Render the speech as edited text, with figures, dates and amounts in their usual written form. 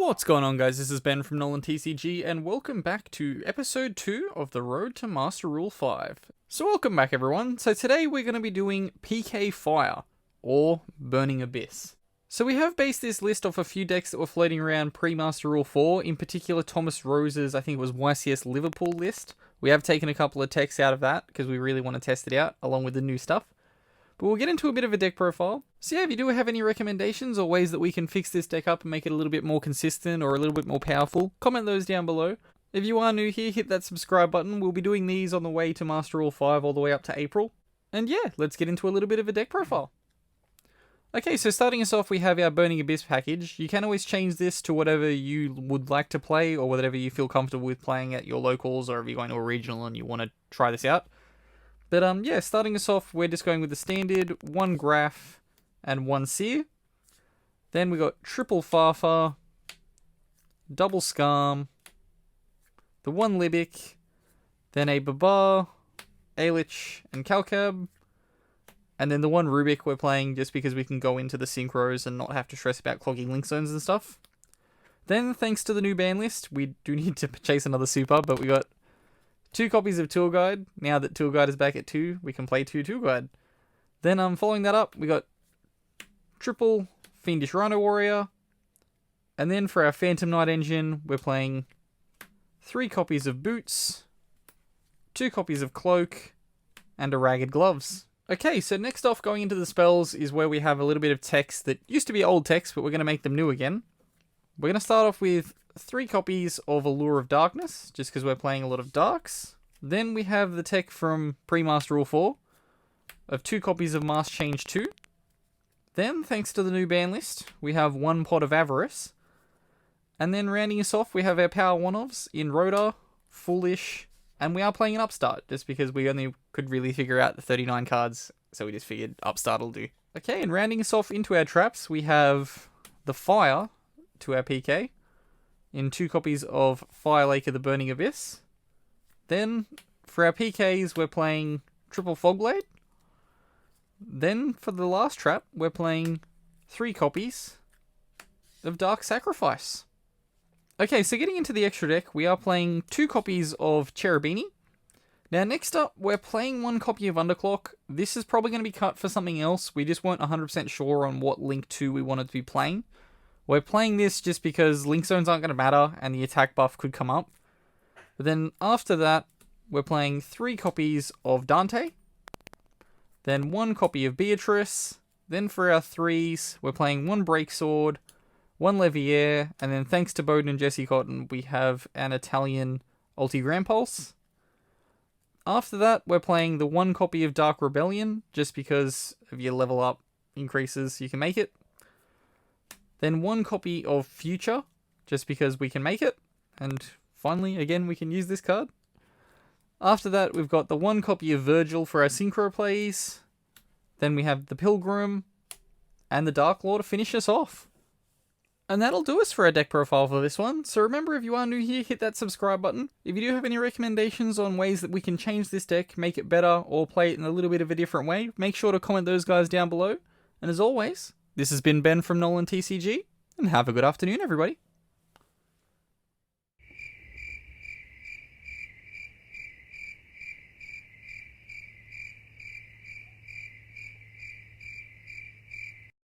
What's going on, guys? This is Ben from NolanTCG, and welcome back to episode 2 of the Road to Master Rule 5. So welcome back, everyone. So today we're going to be doing PK Fire, or Burning Abyss. So we have based this list off a few decks that were floating around pre-Master Rule 4, in particular Thomas Rose's, I think it was YCS Liverpool list. We have taken a couple of techs out of that, because we really want to test it out, along with the new stuff. But we'll get into a bit of a deck profile. So yeah, if you do have any recommendations or ways that we can fix this deck up and make it a little bit more consistent or a little bit more powerful, comment those down below. If you are new here, hit that subscribe button. We'll be doing these on the way to Master Rule 5 all the way up to April. And yeah, let's get into a little bit of a deck profile. Okay, so starting us off, we have our Burning Abyss package. You can always change this to whatever you would like to play or whatever you feel comfortable with playing at your locals, or if you're going to a regional and you want to try this out. But yeah, starting us off, we're just going with the standard 1 Graph and 1 Seer. Then we got triple Farfar, double Skarm, the 1 Libic, then a Babar, Ailich, and Calcab, and then the 1 Rubik we're playing just because we can go into the synchros and not have to stress about clogging link zones and stuff. Then, thanks to the new ban list, we do need to chase another super, but we got 2 copies of Tour Guide. Now that Tour Guide is back at 2, we can play 2 Tour Guide. Then following that up, we got triple Fiendish Rhino Warrior. And then for our Phantom Knight engine, we're playing 3 copies of Boots, 2 copies of Cloak, and a Ragged Gloves. Okay, so next off, going into the spells is where we have a little bit of text that used to be old text, but we're going to make them new again. We're going to start off with 3 copies of Allure of Darkness, just because we're playing a lot of Darks. Then we have the tech from pre-Master Rule 4 of 2 copies of Mask Change 2. Then, thanks to the new ban list, we have 1 Pot of Avarice. And then rounding us off, we have our Power 1-ofs in Rhoda, Foolish, and we are playing an Upstart, just because we only could really figure out the 39 cards, so we just figured Upstart will do. Okay, and rounding us off into our traps, we have the Fire to our PK, in 2 copies of Fire Lake of the Burning Abyss. Then, for our PKs, we're playing triple Fogblade. Then, for the last trap, we're playing 3 copies of Dark Sacrifice. Okay, so getting into the extra deck, we are playing 2 copies of Cherubini. Now, next up, we're playing 1 copy of Underclock. This is probably going to be cut for something else. We just weren't 100% sure on what Link 2 we wanted to be playing. We're playing this just because link zones aren't going to matter and the attack buff could come up. But then after that, we're playing 3 copies of Dante. Then 1 copy of Beatrice. Then for our 3s, we're playing 1 Breaksword, 1 Levier, and then thanks to Bowden and Jesse Cotton, we have an Italian Ulti-Grand Pulse. After that, we're playing the 1 copy of Dark Rebellion, just because of your level up increases, you can make it. Then 1 copy of Future, just because we can make it. And finally, again, we can use this card. After that, we've got the 1 copy of Virgil for our Synchro plays. Then we have the Pilgrim and the Dark Lord to finish us off. And that'll do us for our deck profile for this one. So remember, if you are new here, hit that subscribe button. If you do have any recommendations on ways that we can change this deck, make it better, or play it in a little bit of a different way, make sure to comment those guys down below. And as always, this has been Ben from NolanTCG, and have a good afternoon, everybody.